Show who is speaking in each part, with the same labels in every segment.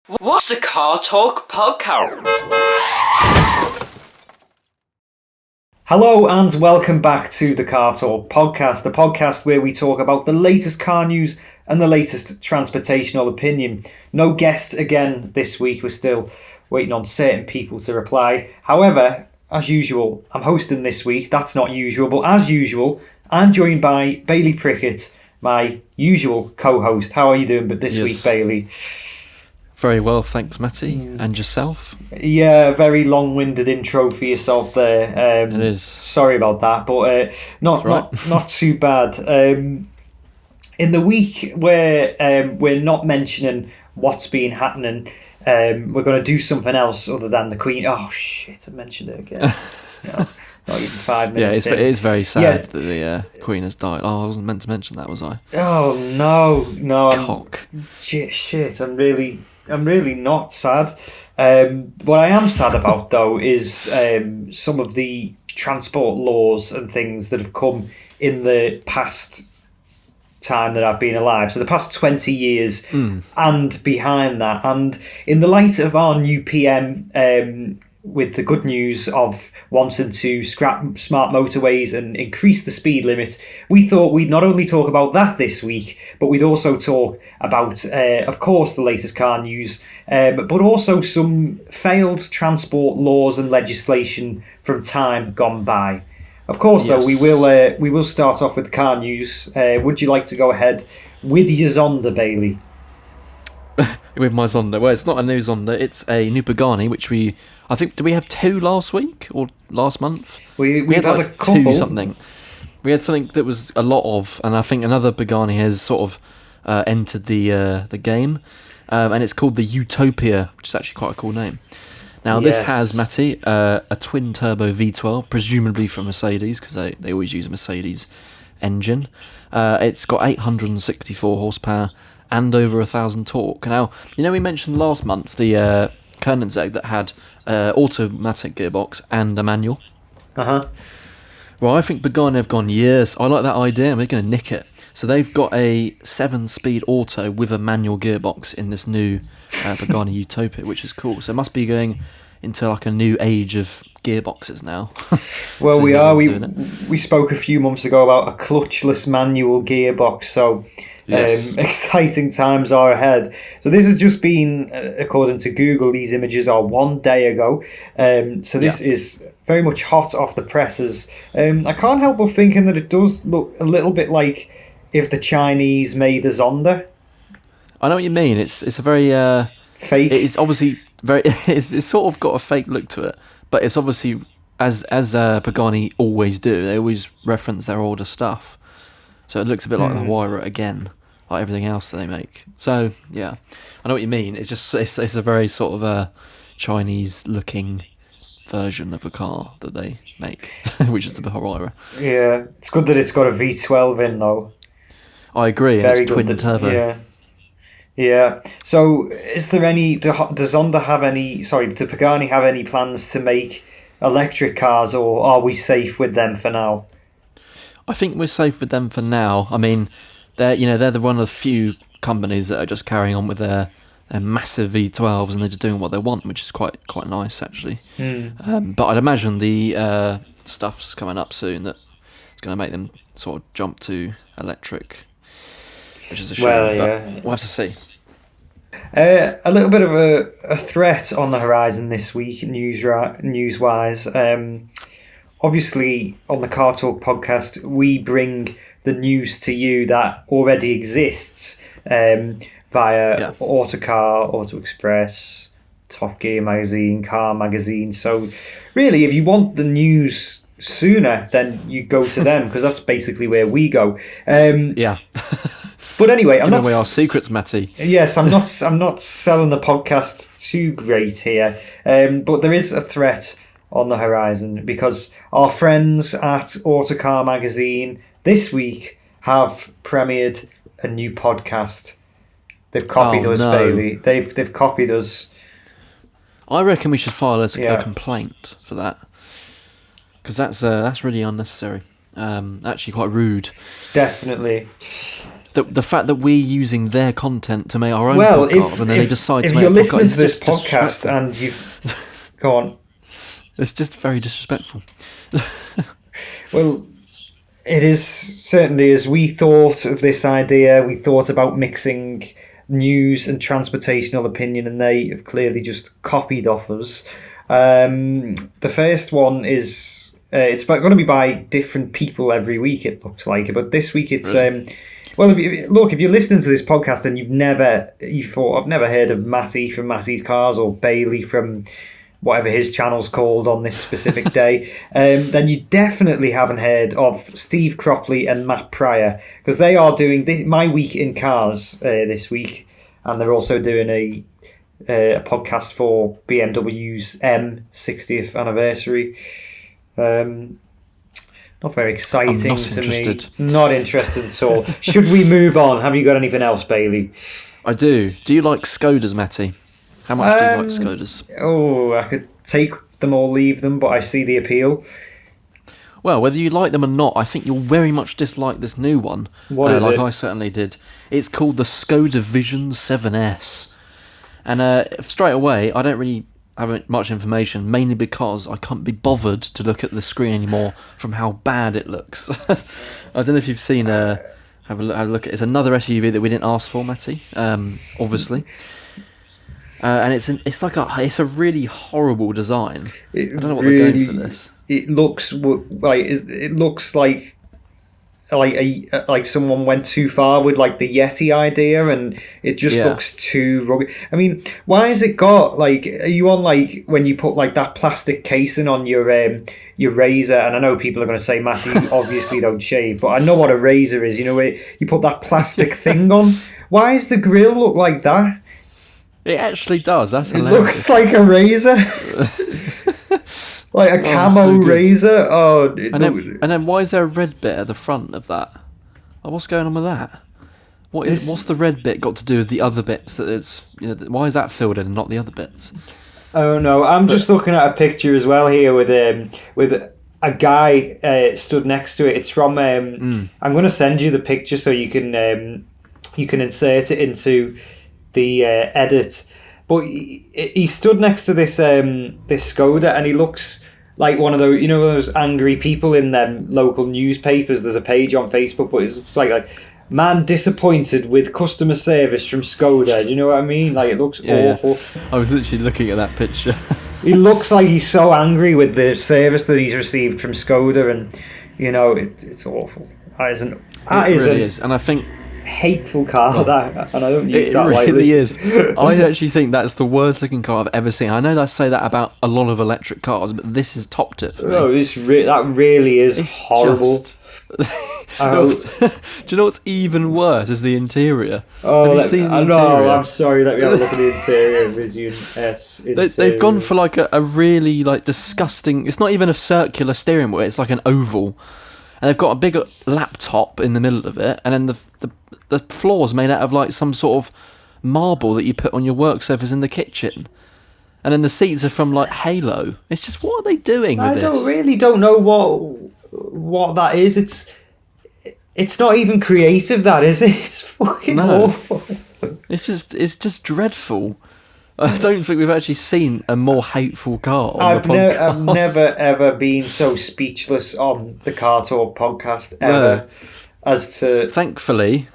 Speaker 1: What's the Car Talk podcast?
Speaker 2: Hello and welcome back to the Car Talk podcast, the podcast where we talk about the latest car news and the latest transportational opinion. No guest again this week, we're still waiting on certain people to reply. However, as usual, I'm hosting this week. That's not usual, but as usual, I'm joined by Bailey Prickett, my usual co-host. How are you doing this week, Bailey?
Speaker 3: Very well, thanks, Matty. And yourself?
Speaker 2: Yeah, very long-winded intro for yourself there.
Speaker 3: It is.
Speaker 2: Sorry about that, but not too bad. In the week where we're not mentioning what's been happening, we're going to do something else other than the Queen. Oh shit! I mentioned it again. No, not even 5 minutes.
Speaker 3: Yeah, it is very sad that the Queen has died. Oh, I wasn't meant to mention that, was I?
Speaker 2: Oh no!
Speaker 3: Cock.
Speaker 2: Shit! I'm really not sad. What I am sad about, though, is some of the transport laws and things that have come in the past time that I've been alive. So the past 20 years and behind that. And in the light of our new PM, with the good news of wanting to scrap smart motorways and increase the speed limit, we thought we'd not only talk about that this week, but we'd also talk about, of course, the latest car news, but also some failed transport laws and legislation from time gone by. Of course, though, we will start off with the car news. Would you like to go ahead with your Zonda, Bailey?
Speaker 3: With my Zonda. Well, it's not a new Zonda, it's a new Pagani, which did we have two last week or last month?
Speaker 2: We had
Speaker 3: like
Speaker 2: a couple.
Speaker 3: Two something. We had something that was a lot of, and I think another Pagani has sort of entered the game, and it's called the Utopia, which is actually quite a cool name. Now, this has, Matty, a twin-turbo V12, presumably from Mercedes, because they always use a Mercedes engine. It's got 864 horsepower and over 1,000 torque. Now, we mentioned last month the Koenigsegg that had automatic gearbox and a manual.
Speaker 2: Uh-huh.
Speaker 3: Well, I think Pagani have gone, yes, I like that idea, and we're going to nick it. So they've got a 7-speed auto with a manual gearbox in this new Pagani Utopia, which is cool. So it must be going into like a new age of gearboxes now.
Speaker 2: Well,
Speaker 3: so
Speaker 2: we are. We spoke a few months ago about a clutchless manual gearbox, so exciting times are ahead. So this has just been, according to Google, these images are 1 day ago. So this is very much hot off the presses. I can't help but thinking that it does look a little bit like if the Chinese made a Zonda.
Speaker 3: I know what you mean. It's a very
Speaker 2: fake.
Speaker 3: It's obviously very. It's sort of got a fake look to it, but it's obviously as Pagani always do. They always reference their older stuff, so it looks a bit like the Huayra again, like everything else that they make. So yeah, I know what you mean. It's just it's a very sort of a Chinese looking version of a car that they make, which is the Huayra.
Speaker 2: Yeah, it's good that it's got a V12 in though.
Speaker 3: I agree, and it's twin turbo.
Speaker 2: Yeah. So, is there any? Does Honda have any? Sorry, do Pagani have any plans to make electric cars, or are we safe with them for now?
Speaker 3: I think we're safe with them for now. I mean, they're the one of the few companies that are just carrying on with their massive V12s, and they're just doing what they want, which is quite nice actually. But I'd imagine the stuff's coming up soon that's going to make them sort of jump to electric, which is a shame, but we'll have to see.
Speaker 2: A little bit of a threat on the horizon this week, news-wise. Obviously, on the Car Talk podcast, we bring the news to you that already exists via Autocar, Auto Express, Top Gear magazine, Car magazine. So, really, if you want the news sooner, then you go to them, because that's basically where we go. But anyway, I'm not
Speaker 3: giving away our secrets, Matty.
Speaker 2: Yes, I'm not selling the podcast too great here, but there is a threat on the horizon, because our friends at Autocar magazine this week have premiered a new podcast. They've copied us, Bailey. They've copied us.
Speaker 3: I reckon we should file a complaint for that, because that's really unnecessary. Actually, quite rude.
Speaker 2: Definitely.
Speaker 3: the fact that we're using their content to make our own podcast, and then they decide to make a podcast.
Speaker 2: If you're listening to this podcast and you've... Go on.
Speaker 3: It's just very disrespectful.
Speaker 2: Well, it is certainly, as we thought of this idea, we thought about mixing news and transportational opinion, and they have clearly just copied off us. The first one is it's going to be by different people every week, it looks like, but this week it's well, if you're listening to this podcast and you thought, I've never heard of Matty from Matty's Cars or Bailey from whatever his channel's called on this specific day, then you definitely haven't heard of Steve Cropley and Matt Pryor, because they are doing My Week in Cars this week, and they're also doing a podcast for BMW's M60th anniversary. Not very exciting to me. Not interested at all. Should we move on? Have you got anything else, Bailey?
Speaker 3: I do. Do you like Skodas, Matty? How much do you like Skodas?
Speaker 2: Oh, I could take them or leave them, but I see the appeal.
Speaker 3: Well, whether you like them or not, I think you'll very much dislike this new one.
Speaker 2: What is it?
Speaker 3: I certainly did. It's called the Skoda Vision 7S. And straight away, I don't really have much information, mainly because I can't be bothered to look at the screen anymore from how bad it looks. I don't know if you've seen... have a look at. It's another SUV that we didn't ask for, Matty. Obviously. And it's a really horrible design. I don't know what they're going for this.
Speaker 2: It looks like someone went too far with like the Yeti idea, and it just looks too rugged. I mean, why has it got like? Are you on like when you put like that plastic casing on your razor? And I know people are going to say, Matt, you obviously don't shave, but I know what a razor is. You know, where you put that plastic thing on. Why does the grill look like that?
Speaker 3: It actually does. That's hilarious.
Speaker 2: It looks like a razor. Like a camo razor.
Speaker 3: And then why is there a red bit at the front of that? What's going on with that? What's the red bit got to do with the other bits? That it's why is that filled in and not the other bits?
Speaker 2: Oh no, I'm just looking at a picture as well here with a guy stood next to it. It's from I'm going to send you the picture so you can insert it into the edit. But he stood next to this Skoda, and he looks like one of those angry people in them local newspapers. There's a page on Facebook, but it's like man disappointed with customer service from Skoda. Do you know what I mean? Like, it looks awful.
Speaker 3: Yeah. I was literally looking at that picture.
Speaker 2: He looks like he's so angry with the service that he's received from Skoda, and it's awful. It really
Speaker 3: is, and I think.
Speaker 2: Hateful car that, and I don't use that lightly.
Speaker 3: It really is. I actually think that's the worst looking car I've ever seen. I know I say that about a lot of electric cars, but this has topped it for me.
Speaker 2: Oh, that really is horrible.
Speaker 3: Do you know what's even worse is the interior? Have you seen the interior?
Speaker 2: No, I'm sorry. Let me have a look at the interior. Vision S.
Speaker 3: They've gone for like a really like disgusting. It's not even a circular steering wheel. It's like an oval. And they've got a big laptop in the middle of it, and then the floor's made out of like some sort of marble that you put on your work surface in the kitchen. And then the seats are from like Halo. It's just, what are they doing with this?
Speaker 2: I don't know what that is. It's not even creative, that is it? It's fucking awful.
Speaker 3: It's just dreadful. I don't think we've actually seen a more hateful car on the podcast.
Speaker 2: I've never ever been so speechless on the Car Talk podcast ever as to.
Speaker 3: Thankfully,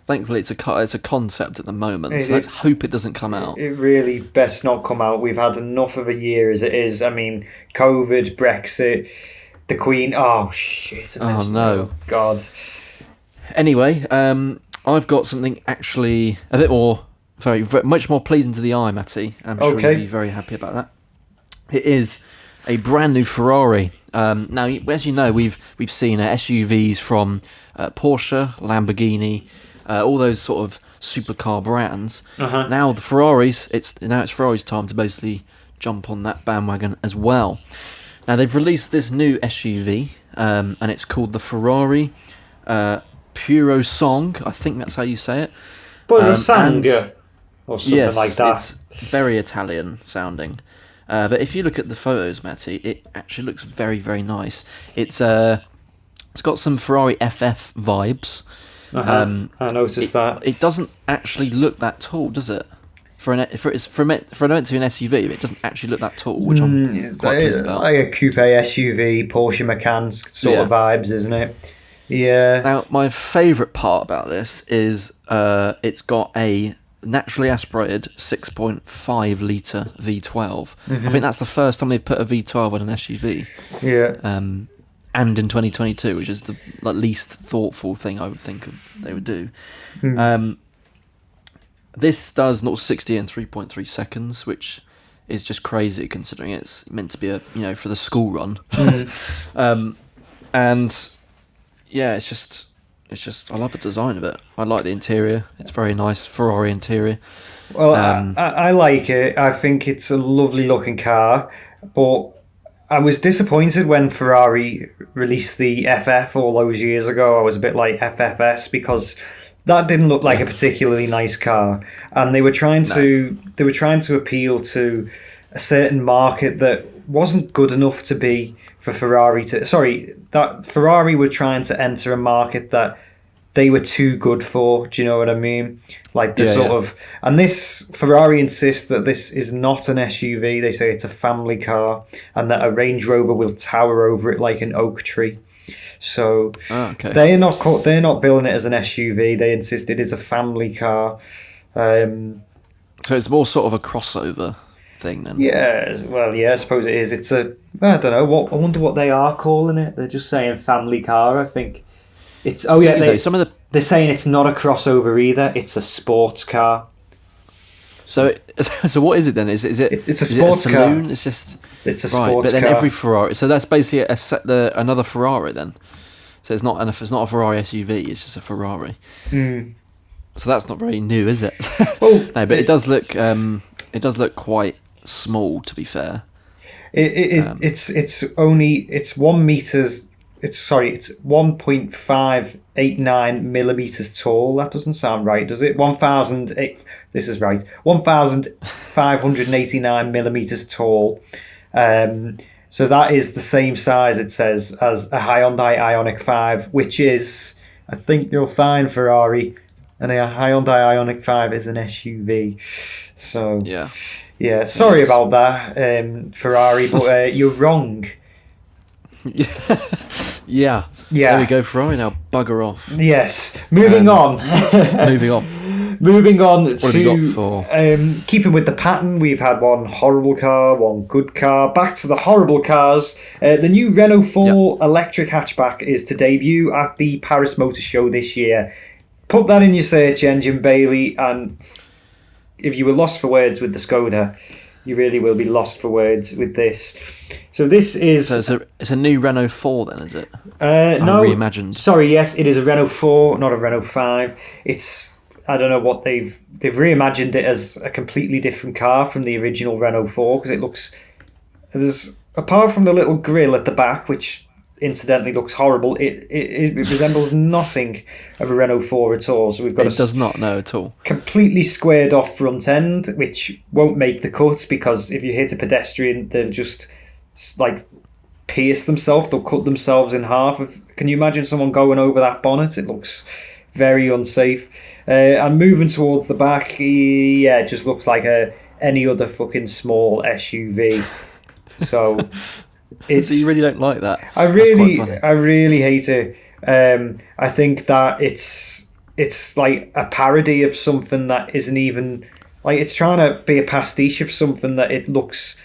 Speaker 3: it's a concept at the moment. So let's hope it doesn't come out.
Speaker 2: It really best not come out. We've had enough of a year as it is. I mean, COVID, Brexit, the Queen. Oh shit!
Speaker 3: Oh no,
Speaker 2: God.
Speaker 3: Anyway, I've got something actually a bit more. Very, much more pleasing to the eye, Matty. I'm sure you'll be very happy about that. It is a brand new Ferrari. Now, as you know, we've seen SUVs from Porsche, Lamborghini, all those sort of supercar brands. Now the Ferraris, it's Ferrari's time to basically jump on that bandwagon as well. Now they've released this new SUV, and it's called the Ferrari Puro Song. I think that's how you say it.
Speaker 2: Puro Song. Or something like that.
Speaker 3: It's very Italian sounding. But if you look at the photos, Matty, it actually looks very, very nice. It's got some Ferrari FF vibes.
Speaker 2: I noticed that.
Speaker 3: It doesn't actually look that tall, does it? For an meant to be an SUV, it doesn't actually look that tall, which I'm quite pleased about.
Speaker 2: Like a coupe SUV, Porsche Macan sort of vibes, isn't it? Yeah.
Speaker 3: Now, my favourite part about this is it's got a naturally aspirated 6.5 litre V12. I think that's the first time they've put a V12 on an SUV.
Speaker 2: Yeah.
Speaker 3: And in 2022, which is the least thoughtful thing I would think they would do. This does 0-60 in 3.3 seconds, which is just crazy considering it's meant to be for the school run. And yeah, it's just I love the design of it. I like the interior. It's very nice Ferrari interior.
Speaker 2: Well, I like it. I think it's a lovely looking car, but I was disappointed when Ferrari released the FF all those years ago. I was a bit like FFS because that didn't look like a particularly nice car, and they were trying to appeal to a certain market that wasn't good enough to be for Ferrari to. Sorry, that Ferrari were trying to enter a market that they were too good for. Do you know what I mean? Like the of, and this Ferrari insists that this is not an SUV. They say it's a family car, and that a Range Rover will tower over it like an oak tree. So they're not billing it as an SUV. They insist it is a family car. So
Speaker 3: it's more sort of a crossover thing then.
Speaker 2: Yeah, well, yeah, I suppose it is. It's a, I don't know. I wonder what they are calling it. They're just saying family car. I think it's. Oh yeah, they're saying it's not a crossover either. It's a sports car.
Speaker 3: So what is it then? It's a
Speaker 2: sports car.
Speaker 3: It's just
Speaker 2: it's a sports car.
Speaker 3: But then every Ferrari. So that's basically another Ferrari then. So it's not a Ferrari SUV. It's just a Ferrari. So that's not very new, is it?
Speaker 2: Well,
Speaker 3: no, but it does look. It does look quite small, to be fair.
Speaker 2: It's 1 meters. It's 1.589 millimeters tall. That doesn't sound right, does it? 1,008. This is right. 1,589 millimeters tall. So that is the same size, it says, as a Hyundai Ioniq 5, which is, I think you'll find, Ferrari, and a Hyundai Ioniq 5 is an SUV. So yeah. Sorry about that, Ferrari, but you're wrong.
Speaker 3: Yeah. There we go, Ferrari. Now bugger off.
Speaker 2: Yes. Moving on. Moving on
Speaker 3: what have you got for?
Speaker 2: Keeping with the pattern, we've had one horrible car, one good car. Back to the horrible cars. The new Renault 4 electric hatchback is to debut at the Paris Motor Show this year. Put that in your search engine, Bailey, and if you were lost for words with the Skoda, you really will be lost for words with this. So this is...
Speaker 3: So it's a new Renault 4 then, is it?
Speaker 2: No.
Speaker 3: Reimagined.
Speaker 2: Sorry, yes, it is a Renault 4, not a Renault 5. It's... I don't know what they've reimagined it as a completely different car from the original Renault 4 because it looks... apart from the little grille at the back, which incidentally looks horrible, it resembles nothing of a Renault 4 at all. So we've got
Speaker 3: does not, no, at all.
Speaker 2: Completely squared off front end, which won't make the cut because if you hit a pedestrian, they'll just pierce themselves. They'll cut themselves in half. Can you imagine someone going over that bonnet? It looks very unsafe. And moving towards the back, it just looks like any other fucking small SUV. So
Speaker 3: you really don't like that?
Speaker 2: I really hate it. I think that it's like a parody of something that isn't even like it's trying to be a pastiche of something that it looks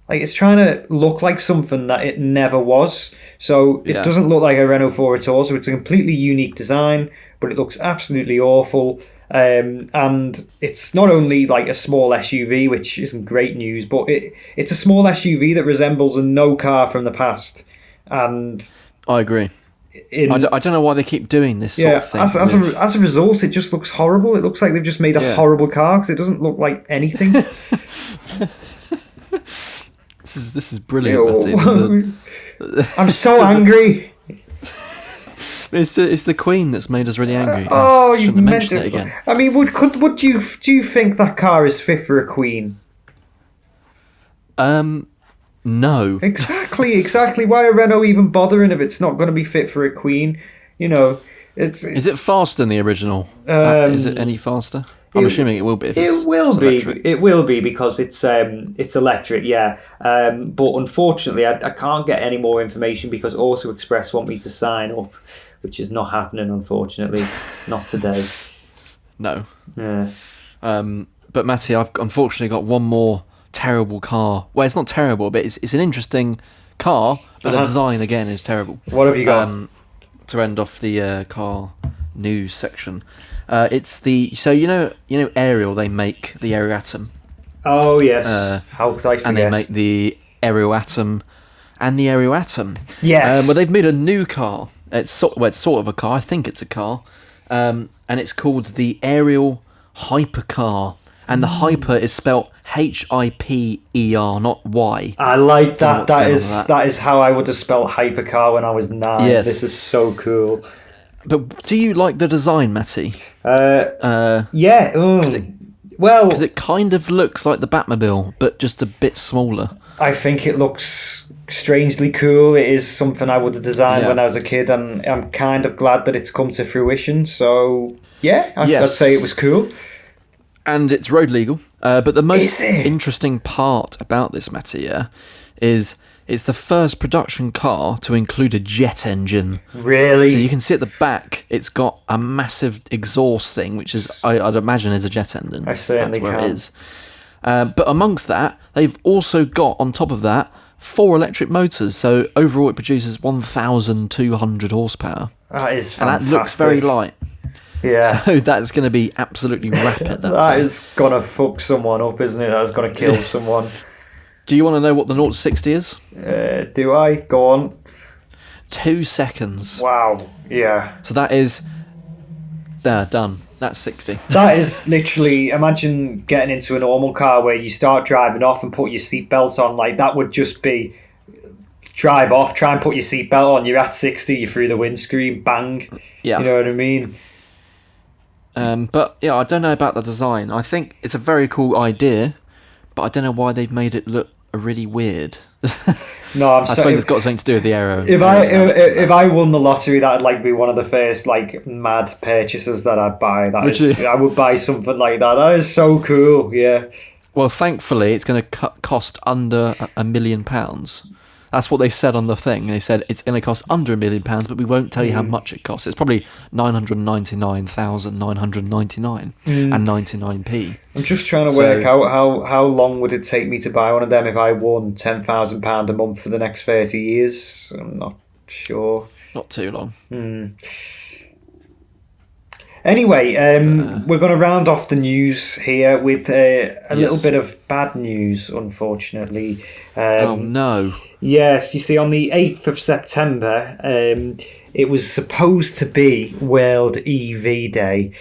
Speaker 2: like it's trying to look like something that it never was. So it doesn't look like a Renault 4 at all. So it's a completely unique design, but it looks absolutely awful. And it's not only like a small SUV, which isn't great news, but it's a small SUV that resembles a no car from the past. And
Speaker 3: I agree. I don't know why they keep doing this sort of thing.
Speaker 2: As a result, it just looks horrible. It looks like they've just made a horrible car because it doesn't look like anything.
Speaker 3: This is brilliant.
Speaker 2: I'm so angry.
Speaker 3: It's the Queen that's made us really angry.
Speaker 2: You mentioned it again. I mean, do you think that car is fit for a Queen?
Speaker 3: No.
Speaker 2: Exactly. Why are Renault even bothering if it's not going to be fit for a Queen? You know,
Speaker 3: Is it faster than the original? Is it any faster? I'm assuming it will be.
Speaker 2: It will be because it's electric, yeah. But unfortunately, I can't get any more information because Auto Express want me to sign up, which is not happening, unfortunately. Not today.
Speaker 3: No.
Speaker 2: Yeah.
Speaker 3: But Matty, I've unfortunately got one more terrible car. Well, it's not terrible, but it's an interesting car, but the design again is terrible.
Speaker 2: What have you got?
Speaker 3: To end off the car news section, it's you know Ariel. They make the Ariel Atom.
Speaker 2: Oh yes. How could I forget?
Speaker 3: And they make the Ariel Atom and the Ariel Atom.
Speaker 2: Yes.
Speaker 3: Well, they've made a new car. It's sort of a car. I think it's a car, and it's called the Ariel Hypercar. And the hyper is spelt Hyper, not Y.
Speaker 2: I like that. That is how I would have spelled hypercar when I was 9.
Speaker 3: Yes.
Speaker 2: This is so cool.
Speaker 3: But do you like the design, Matty?
Speaker 2: Yeah.
Speaker 3: Because it kind of looks like the Batmobile, but just a bit smaller.
Speaker 2: I think it looks strangely cool. It is something I would have designed when I was a kid, and I'm kind of glad that it's come to fruition. So, yeah, I'd say it was cool.
Speaker 3: And it's road legal. But the most interesting part about this, Matty, is it's the first production car to include a jet engine.
Speaker 2: Really?
Speaker 3: So you can see at the back, it's got a massive exhaust thing, which is I'd imagine is a jet engine.
Speaker 2: I certainly
Speaker 3: That's where
Speaker 2: can.
Speaker 3: it is. But amongst that, they've also got, on top of that, 4 electric motors. So overall, it produces 1,200 horsepower.
Speaker 2: That is fantastic.
Speaker 3: And that looks very light.
Speaker 2: Yeah.
Speaker 3: So that's going to be absolutely rapid.
Speaker 2: That is going to fuck someone up, isn't it? That's going to kill someone.
Speaker 3: Do you want to know what the 0 to 60 is?
Speaker 2: Do I? Go on.
Speaker 3: 2 seconds.
Speaker 2: Wow. Yeah.
Speaker 3: So that is... done. That's 60.
Speaker 2: That is literally... Imagine getting into a normal car where you start driving off and put your seatbelt on. Like, that would just be... Drive off, try and put your seatbelt on. You're at 60, you're through the windscreen, bang.
Speaker 3: Yeah.
Speaker 2: You know what I mean?
Speaker 3: But yeah, I don't know about the design. I think it's a very cool idea, but I don't know why they've made it look really weird.
Speaker 2: No,
Speaker 3: I suppose it's got something to do with the aero.
Speaker 2: If I won the lottery, that'd be one of the first mad purchases that I'd buy. I would buy something like that. That is so cool. Yeah.
Speaker 3: Well, thankfully, it's going to cost under £1 million. That's what they said on the thing. They said it's going to cost under £1 million, but we won't tell you how much it costs. It's probably 999,999 and 99p.
Speaker 2: I'm just trying to work out how long would it take me to buy one of them if I won £10,000 a month for the next 30 years. I'm not sure.
Speaker 3: Not too long.
Speaker 2: Anyway, we're going to round off the news here with a little bit of bad news, unfortunately.
Speaker 3: Oh, no.
Speaker 2: Yes, you see, on the 8th of September, it was supposed to be World EV Day,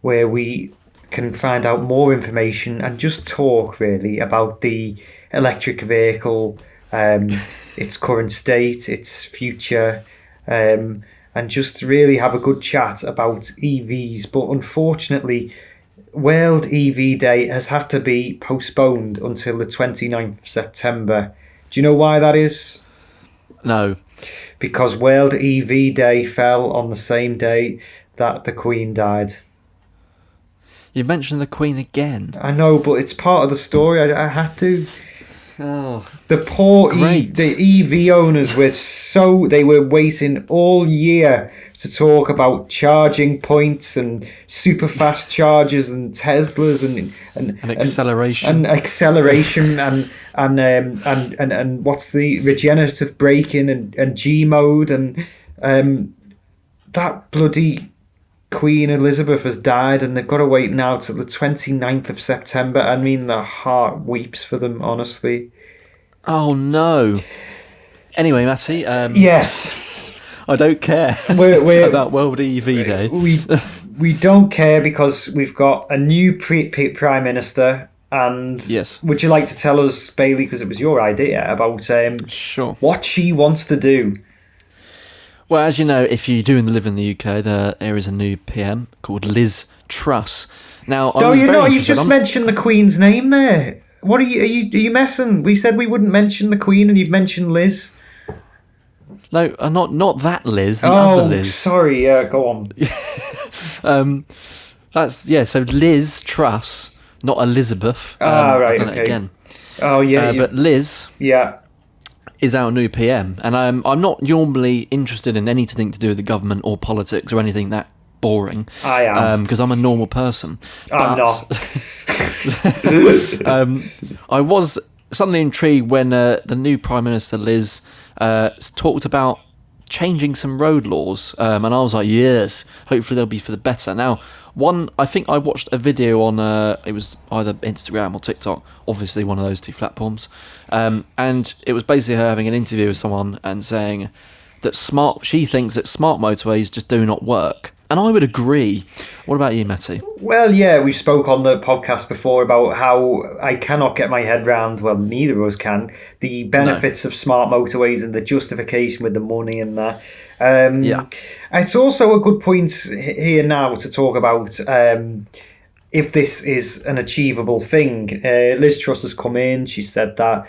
Speaker 2: where we can find out more information and just talk, really, about the electric vehicle, its current state, its future, and just really have a good chat about EVs. But unfortunately, World EV Day has had to be postponed until the 29th of September. Do you know why that is?
Speaker 3: No.
Speaker 2: Because World EV Day fell on the same day that the Queen died.
Speaker 3: You mentioned the Queen again.
Speaker 2: I know, but it's part of the story. I had to.
Speaker 3: Oh,
Speaker 2: the poor the EV owners they were waiting all year to talk about charging points and super fast chargers and Teslas and
Speaker 3: acceleration
Speaker 2: and what's the regenerative braking and G mode and that bloody Queen Elizabeth has died and they've got to wait now till the 29th of September. I mean, the heart weeps for them, honestly.
Speaker 3: Oh, no. Anyway, Matty.
Speaker 2: Yes.
Speaker 3: I don't care about World EV Day.
Speaker 2: We don't care because we've got a new Prime Minister. And
Speaker 3: yes.
Speaker 2: Would you like to tell us, Bailey, because it was your idea, about
Speaker 3: sure.
Speaker 2: what she wants to do?
Speaker 3: Well, as you know, if you do live in the UK, there is a new PM called Liz Truss. Now,
Speaker 2: you just mentioned the Queen's name there. What are you messing? We said we wouldn't mention the Queen, and you've mentioned Liz.
Speaker 3: No, not that Liz. The other Liz.
Speaker 2: Sorry. Yeah, go on.
Speaker 3: So Liz Truss, not Elizabeth.
Speaker 2: Right.
Speaker 3: I've done
Speaker 2: okay.
Speaker 3: it again.
Speaker 2: Oh yeah.
Speaker 3: But Liz.
Speaker 2: Yeah.
Speaker 3: Is our new PM, and I'm not normally interested in anything to do with the government or politics or anything that boring.
Speaker 2: I am
Speaker 3: because I'm a normal person.
Speaker 2: I'm not.
Speaker 3: I was suddenly intrigued when the new Prime Minister Liz talked about changing some road laws, and I was like, yes, hopefully they'll be for the better. Now, I think I watched a video on it was either Instagram or TikTok, obviously one of those two platforms, and it was basically her having an interview with someone and saying that she thinks that smart motorways just do not work. And I would agree. What about you, Matty?
Speaker 2: Well, yeah, we spoke on the podcast before about how I cannot get my head round, well, neither of us can, the benefits of smart motorways and the justification with the money and that. It's also a good point here now to talk about if this is an achievable thing. Liz Truss has come in, she said that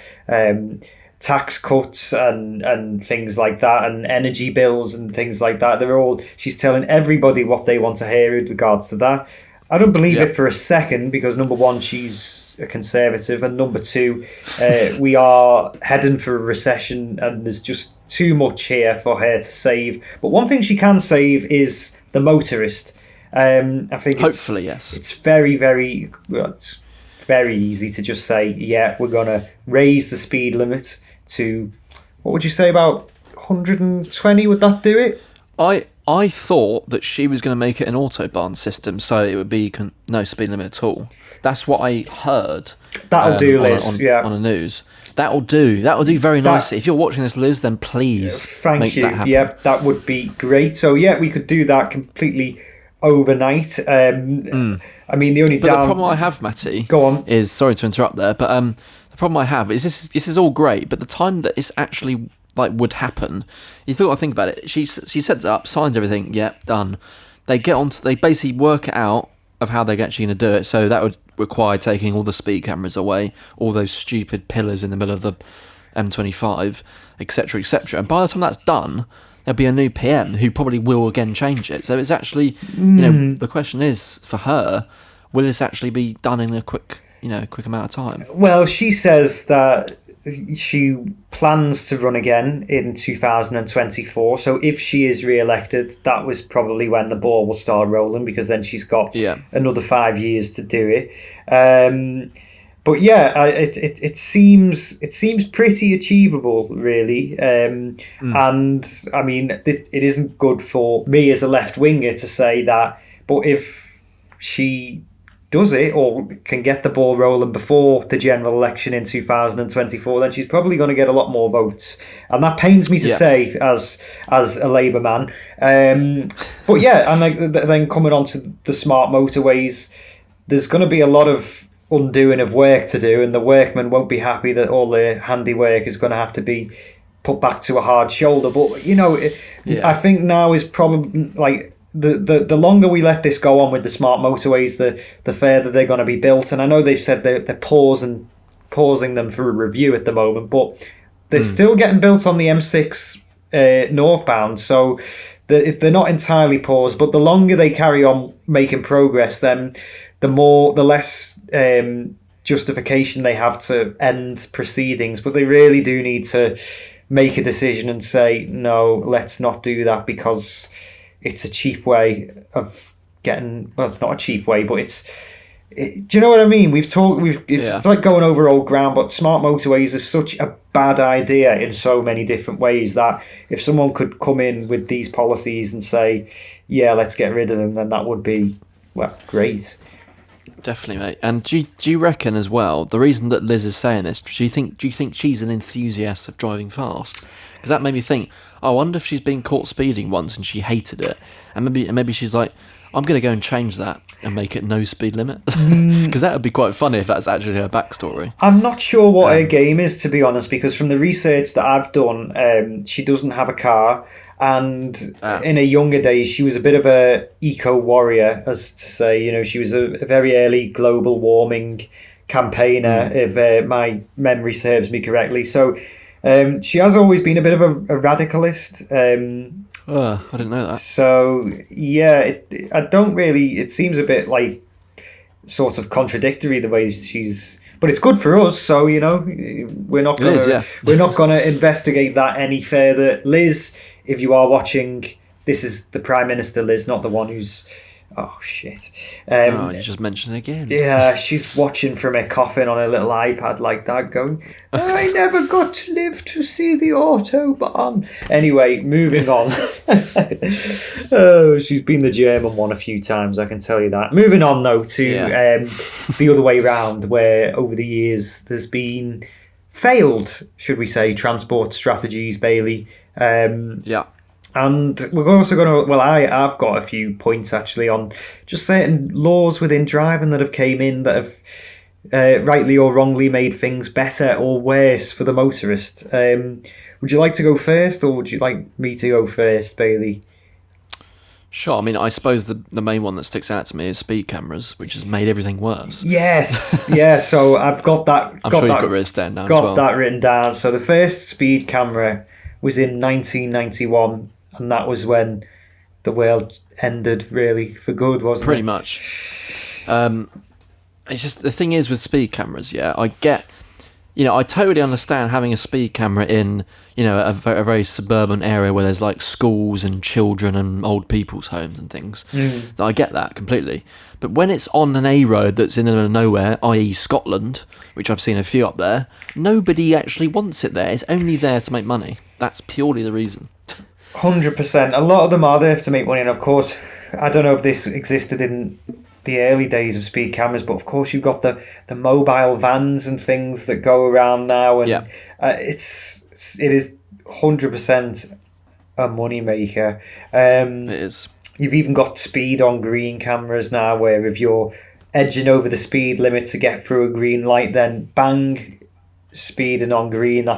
Speaker 2: tax cuts and things like that, and energy bills and things like that, she's telling everybody what they want to hear with regards to that. I don't believe it for a second, because number one, she's a conservative, and number two, we are heading for a recession and there's just too much here for her to save. But one thing she can save is the motorist. I think
Speaker 3: hopefully yes,
Speaker 2: it's very, very, it's very easy to just say, yeah, we're going to raise the speed limit to, what would you say, about 120? Would that do it?
Speaker 3: I thought that she was going to make it an autobahn system, so it would be no speed limit at all. That's what I heard.
Speaker 2: That'll do, Liz.
Speaker 3: On the news. That'll do very nicely. If you're watching this, Liz, then please
Speaker 2: thank you.
Speaker 3: That happen.
Speaker 2: Yeah, that would be great. So yeah, we could do that completely overnight. I mean, the
Speaker 3: problem I have, Matty,
Speaker 2: go on,
Speaker 3: is, sorry to interrupt there, but the problem I have is this is all great, but the time that it's actually would happen, you still got to think about it. She sets it up, signs everything, done. They they basically work it out of how they're actually going to do it. So that would require taking all the speed cameras away, all those stupid pillars in the middle of the M25, etc., etc. And by the time that's done, there'll be a new PM who probably will again change it. So it's actually, the question is for her, will this actually be done in a quick amount of time?
Speaker 2: Well, she says that she plans to run again in 2024. So if she is re-elected, that was probably when the ball will start rolling, because then she's got another 5 years to do it. But yeah, it seems pretty achievable, really. And I mean, it isn't good for me as a left winger to say that. But if she does it, or can get the ball rolling before the general election in 2024, then she's probably going to get a lot more votes, and that pains me to say as a Labour man. But yeah, and then coming on to the smart motorways, there's going to be a lot of undoing of work to do, and the workmen won't be happy that all their handiwork is going to have to be put back to a hard shoulder. But I think now is probably the longer we let this go on with the smart motorways, the further they're going to be built. And I know they've said they're pausing them for a review at the moment, but they're still getting built on the M6 northbound, so they're not entirely paused. But the longer they carry on making progress, then the less justification they have to end proceedings. But they really do need to make a decision and say, no, let's not do that, because it's a cheap way of getting. Well, it's not a cheap way, but do you know what I mean? It's like going over old ground. But smart motorways is such a bad idea in so many different ways that if someone could come in with these policies and say, yeah, let's get rid of them, then that would be, well, great.
Speaker 3: Definitely, mate. And do you reckon as well, the reason that Liz is saying this, do you think she's an enthusiast of driving fast? Because that made me think, I wonder if she's been caught speeding once and she hated it, and maybe she's like, I'm going to go and change that and make it no speed limit, because that would be quite funny if that's actually her backstory.
Speaker 2: I'm not sure what her game is, to be honest, because from the research that I've done, she doesn't have a car, and in her younger days she was a bit of a eco warrior, as to say. She was a very early global warming campaigner, if my memory serves me correctly. So She has always been a bit of a radicalist.
Speaker 3: I didn't know that.
Speaker 2: So yeah, I don't really. It seems a bit like sort of contradictory the way she's. But it's good for us, so we're not gonna we're not gonna investigate that any further. Liz, if you are watching, this is the Prime Minister, Liz, not the one who's. Oh shit!
Speaker 3: You just mentioned it again.
Speaker 2: Yeah, she's watching from her coffin on her little iPad like that, going, "I never got to live to see the Autobahn." Anyway, moving on. Oh, she's been the German one a few times, I can tell you that. Moving on though to the other way round, where over the years there's been failed, should we say, transport strategies, Bailey. And we're also going to, I've got a few points actually on just certain laws within driving that have came in that have rightly or wrongly made things better or worse for the motorist. Would you like to go first, or would you like me to go first, Bailey?
Speaker 3: Sure. I mean, I suppose the main one that sticks out to me is speed cameras, which has made everything worse.
Speaker 2: Yes, yeah. So I've got that.
Speaker 3: I'm sure you've got written down now.
Speaker 2: Got that written down. So the first speed camera was in 1991. And that was when the world ended, really, for good, wasn't it?
Speaker 3: Pretty much. It's just, the thing is with speed cameras, I get, I totally understand having a speed camera in, a very suburban area where there's like schools and children and old people's homes and things. I get that completely. But when it's on an A road that's in the middle of nowhere, i.e. Scotland, which I've seen a few up there, nobody actually wants it there. It's only there to make money. That's purely the reason.
Speaker 2: 100%. A lot of them are there to make money, and of course, I don't know if this existed in the early days of speed cameras, but of course you've got the mobile vans and things that go around now, and it is 100% a money maker.
Speaker 3: It is.
Speaker 2: You've even got speed on green cameras now, where if you're edging over the speed limit to get through a green light, then bang, speeding on green.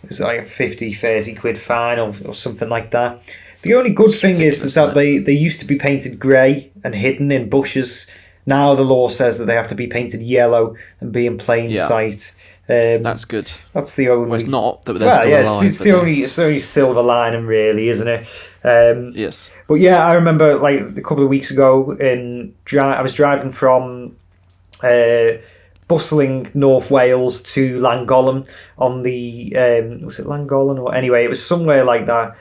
Speaker 2: It's like a 50, 30 quid fine or something like that. The only good thing is that they used to be painted grey and hidden in bushes. Now the law says that they have to be painted yellow and be in plain sight.
Speaker 3: That's good.
Speaker 2: That's the only...
Speaker 3: Well, it's not, but they're still alive.
Speaker 2: It's the only silver lining, really, isn't it?
Speaker 3: Yes.
Speaker 2: But yeah, I remember like a couple of weeks ago, I was driving from... bustling North Wales to Llangollen on the was it Llangollen, or anyway, it was somewhere like that.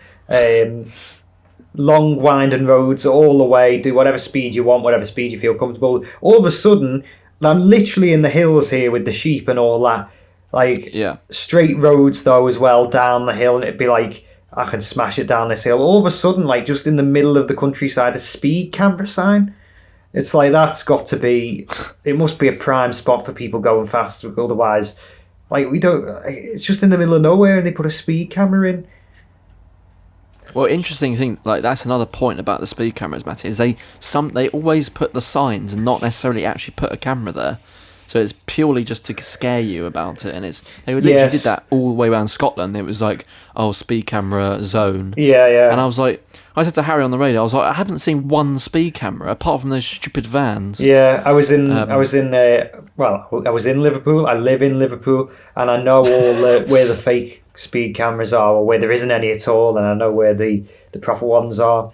Speaker 2: Long winding roads all the way. Do whatever speed you want, whatever speed you feel comfortable. All of a sudden, I'm literally in the hills here with the sheep and all that. Like straight roads though as well down the hill, and it'd be like I can smash it down this hill. All of a sudden, like just in the middle of the countryside, a speed camera sign. It's like that's got to be. It must be a prime spot for people going fast. Otherwise, like we don't. It's just in the middle of nowhere, and they put a speed camera in.
Speaker 3: Well, interesting thing, like that's another point about the speed cameras, Matty, is they always put the signs and not necessarily actually put a camera there. So it's purely just to scare you about it, and they literally did that all the way around Scotland. It was like, speed camera zone.
Speaker 2: Yeah.
Speaker 3: And I said to Harry on the radio, I was like, I haven't seen one speed camera apart from those stupid vans.
Speaker 2: Yeah, I was in Liverpool. I live in Liverpool, and I know all where the fake speed cameras are, or where there isn't any at all, and I know where the proper ones are.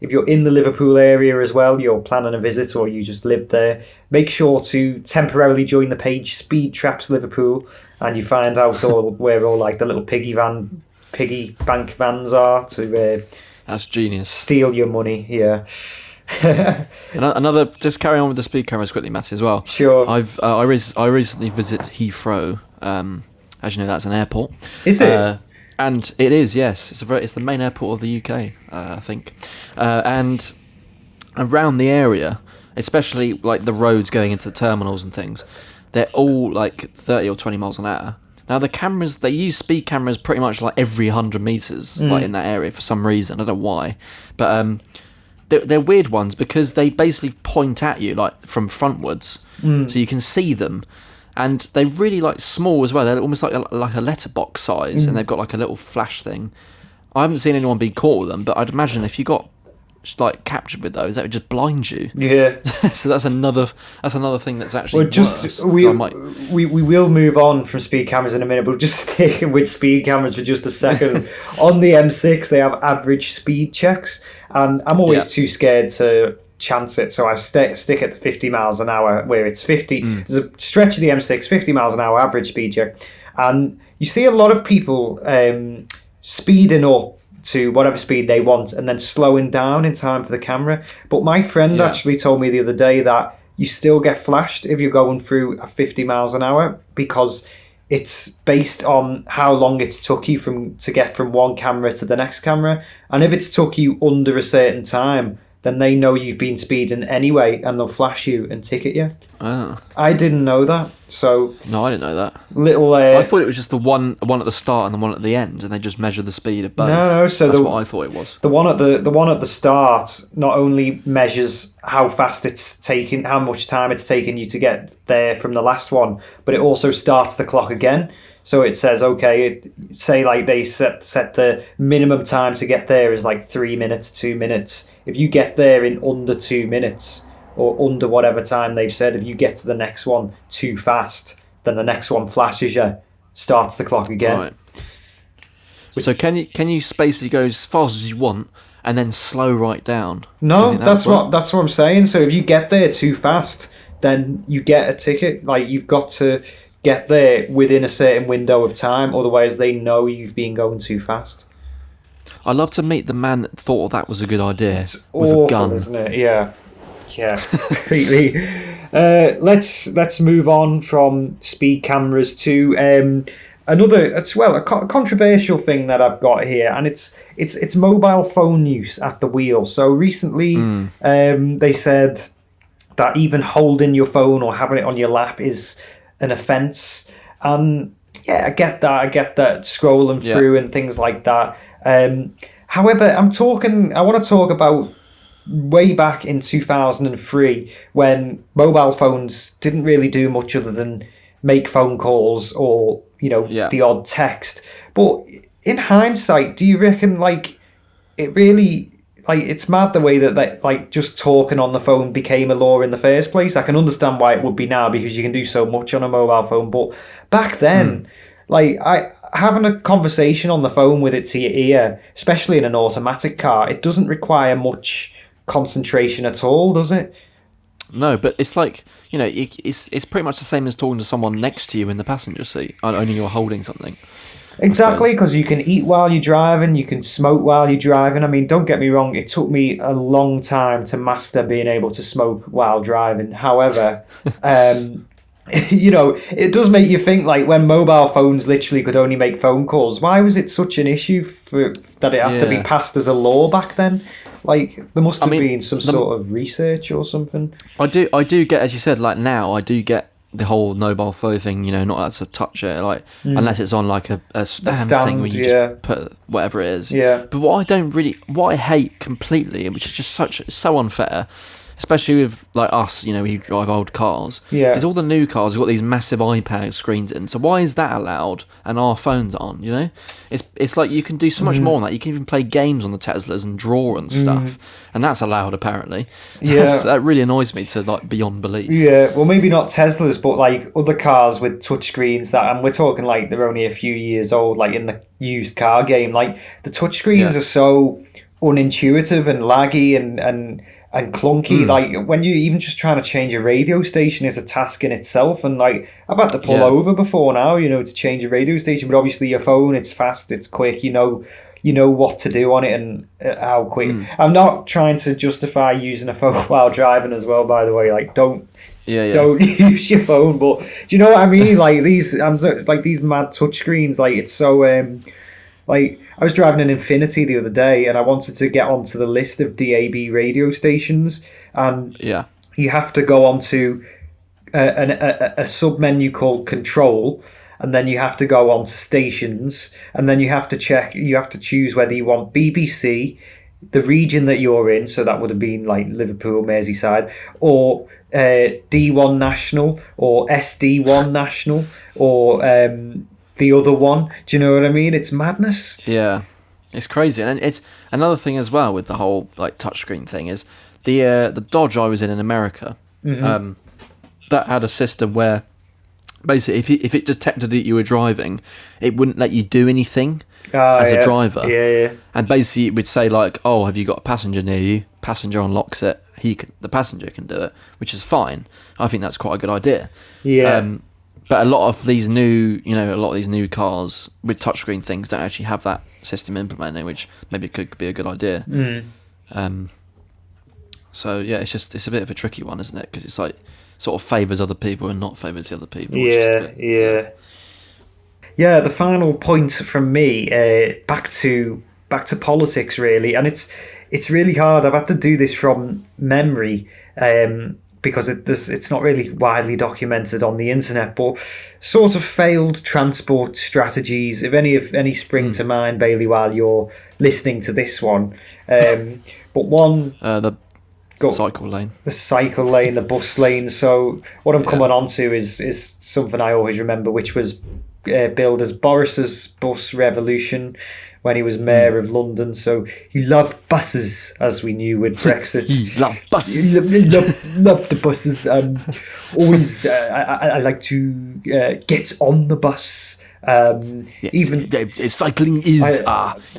Speaker 2: If you're in the Liverpool area as well, you're planning a visit or you just live there, make sure to temporarily join the page Speed Traps Liverpool, and you find out where all like the little piggy bank vans are to
Speaker 3: that's genius. Steal
Speaker 2: your money. Yeah.
Speaker 3: Another, just carry on with the speed cameras quickly, Matty, as well.
Speaker 2: Sure.
Speaker 3: I recently visited Heathrow. As you know, that's an airport.
Speaker 2: Is it?
Speaker 3: And it is, yes. It's the main airport of the UK, I think. And around the area, especially like the roads going into the terminals and things, they're all like 30 or 20 miles an hour. Now the cameras, they use speed cameras pretty much like every 100 metres, like in that area for some reason. I don't know why. But they're weird ones because they basically point at you like from frontwards, so you can see them. And they're really like small as well. They're almost like a letterbox size, and they've got like a little flash thing. I haven't seen anyone be caught with them, but I'd imagine if you got like captured with those, that would just blind you.
Speaker 2: Yeah.
Speaker 3: So that's another thing that's actually worse.
Speaker 2: We will move on from speed cameras in a minute, but just sticking with speed cameras for just a second. On the M6, they have average speed checks, and I'm always too scared to chance it, so I stick at the 50 miles an hour where it's 50. There's a stretch of the M6, 50 miles an hour average speed check, and you see a lot of people speeding up to whatever speed they want and then slowing down in time for the camera. But my friend actually told me the other day that you still get flashed if you're going through at 50 miles an hour, because it's based on how long it's took you to get from one camera to the next camera, and if it's took you under a certain time, then they know you've been speeding anyway, and they'll flash you and ticket you.
Speaker 3: Oh.
Speaker 2: I didn't know that. So
Speaker 3: no, I didn't know that.
Speaker 2: I
Speaker 3: thought it was just the one at the start and the one at the end, and they just measure the speed of both.
Speaker 2: No. So
Speaker 3: that's what I thought it was.
Speaker 2: The one at the start not only measures how fast it's taking, how much time it's taken you to get there from the last one, but it also starts the clock again. So it says, okay, say like they set the minimum time to get there is like 3 minutes, 2 minutes. If you get there in under 2 minutes, or under whatever time they've said, if you get to the next one too fast, then the next one flashes you, starts the clock again.
Speaker 3: Right. So can you basically go as fast as you want and then slow right down?
Speaker 2: No, that's what I'm saying. So if you get there too fast, then you get a ticket. Like, you've got to get there within a certain window of time, otherwise they know you've been going too fast.
Speaker 3: I'd love to meet the man that thought that was a good idea with
Speaker 2: awful,
Speaker 3: a gun,
Speaker 2: isn't it? Yeah, completely. Let's move on from speed cameras to a controversial thing that I've got here, and it's mobile phone use at the wheel. So recently, they said that even holding your phone or having it on your lap is an offence, and I get that scrolling through and things like that. However, I want to talk about way back in 2003 when mobile phones didn't really do much other than make phone calls or the odd text. But in hindsight, do you reckon it really it's mad the way that just talking on the phone became a law in the first place? I can understand why it would be now, because you can do so much on a mobile phone, but back then having a conversation on the phone with it to your ear, especially in an automatic car, it doesn't require much concentration at all, does it?
Speaker 3: No, but it's it's pretty much the same as talking to someone next to you in the passenger seat, only you're holding something.
Speaker 2: Exactly, because you can eat while you're driving, you can smoke while you're driving. I mean, don't get me wrong, it took me a long time to master being able to smoke while driving. However, it does make you think, when mobile phones literally could only make phone calls, why was it such an issue that it had to be passed as a law back then? There must have been some sort of research or something. I
Speaker 3: do get, as you said, now I do get the whole mobile phone thing, not allowed to touch it, unless it's on a stand thing where you just put whatever it is.
Speaker 2: Yeah.
Speaker 3: But what I hate completely, which is just so unfair, especially with us, who drive old cars, is all the new cars have got these massive iPad screens in. So why is that allowed and our phones aren't? It's like you can do so much more on that. You can even play games on the Teslas and draw and stuff, and that's allowed apparently. So that really annoys me to beyond belief.
Speaker 2: Yeah, well, maybe not Teslas, but other cars with touchscreens and we're talking they're only a few years old. In the used car game, the touchscreens are so unintuitive and laggy and clunky. When you even just trying to change a radio station is a task in itself, and I've had to pull over before now, to change a radio station. But obviously your phone, it's fast, it's quick, you know what to do on it and how quick. I'm not trying to justify using a phone while driving as well, by the way. Don't use your phone, but do you know what I mean? These mad touchscreens, it's so I was driving an Infinity the other day, and I wanted to get onto the list of DAB radio stations, and you have to go onto a sub-menu called Control, and then you have to go on to Stations, and then you have to choose whether you want BBC, the region that you're in, so that would have been Liverpool, Merseyside, or D1 National, or SD1 National, or the other one. Do you know what I mean? It's madness.
Speaker 3: Yeah. It's crazy, and it's another thing as well with the whole like touchscreen thing is the Dodge I was in America. That had a system where basically if it detected that you were driving, it wouldn't let you do anything as a driver.
Speaker 2: Yeah.
Speaker 3: And basically it would say like, oh, have you got a passenger near you? Passenger unlocks it. The passenger can do it, which is fine. I think that's quite a good idea.
Speaker 2: Yeah.
Speaker 3: But a lot of these new cars with touchscreen things don't actually have that system implemented, which maybe could be a good idea. So yeah, it's a bit of a tricky one, isn't it? Because it's like sort of favours other people and not favours the other people.
Speaker 2: Yeah. The final point from me, back to politics really, and it's really hard. I've had to do this from memory because it's not really widely documented on the internet. But sort of failed transport strategies, if any spring to mind, Bailey, while you're listening to this one. But one.
Speaker 3: Cycle lane.
Speaker 2: The cycle lane, the bus lane. So what I'm coming on to is something I always remember, which was billed as Boris's bus revolution when he was mayor of London. So he loved buses, as we knew with Brexit.
Speaker 3: He loved buses.
Speaker 2: He loved the buses. Always, I like to get on the bus. Even
Speaker 3: cycling is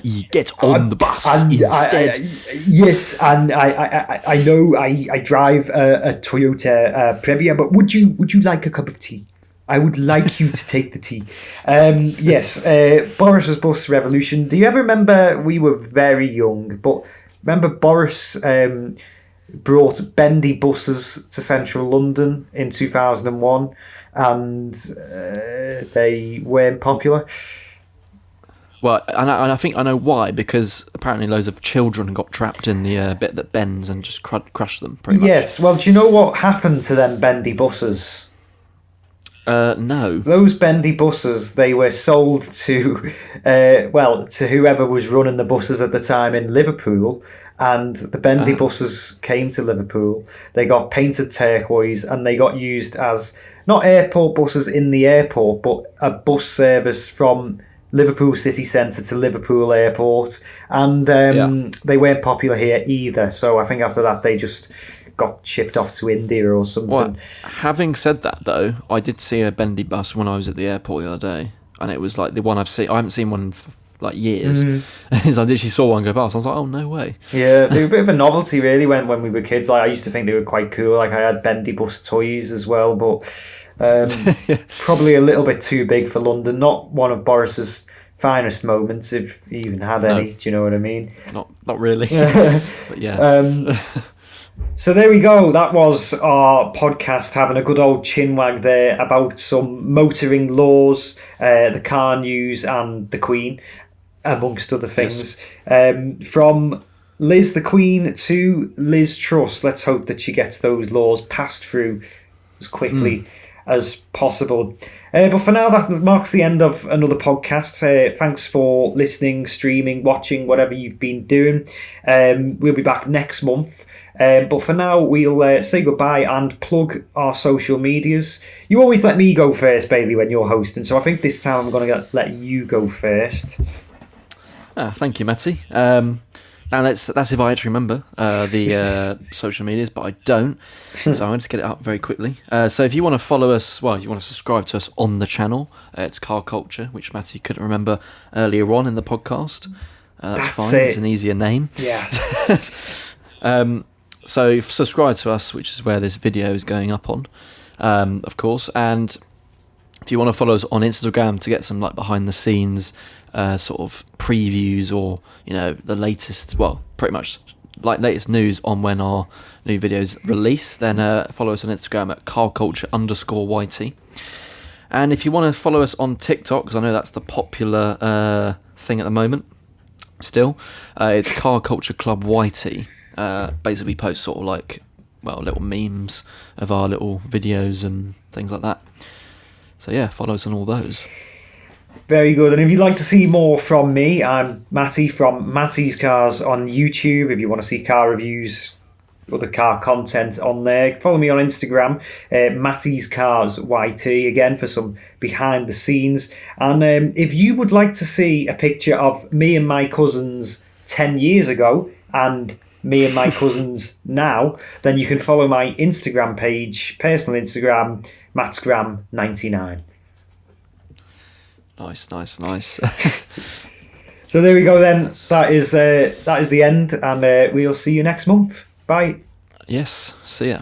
Speaker 3: you get on the bus instead.
Speaker 2: I know I drive a Toyota Previa, but would you like a cup of tea? I would like you to take the tea. Boris's bus revolution. Do you ever remember? We were very young, but remember Boris brought bendy buses to central London in 2001, and they weren't popular.
Speaker 3: Well, and I think I know why, because apparently loads of children got trapped in the bit that bends and just crushed them, pretty much.
Speaker 2: Yes, well, do you know what happened to them bendy buses?
Speaker 3: No.
Speaker 2: Those bendy buses, they were sold to whoever was running the buses at the time in Liverpool, and the bendy buses came to Liverpool. They got painted turquoise, and they got used as not airport buses in the airport, but a bus service from Liverpool city centre to Liverpool airport, and they weren't popular here either. So I think after that they just got shipped off to India or something.
Speaker 3: Well, having said that though, I did see a bendy bus when I was at the airport the other day, and it was like the one I've seen. I haven't seen one for like years. And I literally saw one go past. I was like, oh, no way.
Speaker 2: Yeah, they were a bit of a novelty really when we were kids. Like I used to think they were quite cool. Like I had bendy bus toys as well, but probably a little bit too big for London. Not one of Boris's finest moments, if he even had any. Do you know what I mean?
Speaker 3: Not really. But yeah.
Speaker 2: So there we go. That was our podcast, having a good old chinwag there about some motoring laws, the car news, and the Queen, amongst other things. Yes. From Liz the Queen to Liz Truss. Let's hope that she gets those laws passed through as quickly as possible. But for now, that marks the end of another podcast. Thanks for listening, streaming, watching, whatever you've been doing. We'll be back next month. But for now, we'll say goodbye and plug our social medias. You always let me go first, Bailey, when you're hosting, so I think this time I'm going to let you go first.
Speaker 3: Thank you, Matty. Now that's if I actually remember the social medias, but I don't, so I'm going to get it up very quickly. So if you want to follow us, you want to subscribe to us on the channel, it's Car Culture, which Matty couldn't remember earlier on in the podcast. That's fine, it's an easier name.
Speaker 2: Yeah.
Speaker 3: So subscribe to us, which is where this video is going up on, of course. And if you want to follow us on Instagram to get some like behind the scenes sort of previews, or the latest, pretty much like latest news on when our new videos release, then follow us on Instagram at carculture_YT. And if you want to follow us on TikTok, because I know that's the popular thing at the moment still, it's Car Culture Club YT. Basically post sort of like little memes of our little videos and things like that. So yeah, follow us on all those.
Speaker 2: Very good. And if you'd like to see more from me, I'm Matty from Matty's Cars on YouTube. If you want to see car reviews other car content on there. Follow me on Instagram, Matty's Cars YT, again for some behind the scenes. And if you would like to see a picture of me and my cousins 10 years ago and me and my cousins now, then you can follow my Instagram page, personal Instagram, mattsgram99.
Speaker 3: Nice.
Speaker 2: So there we go then. That is the end, and we'll see you next month. Bye.
Speaker 3: Yes, see ya.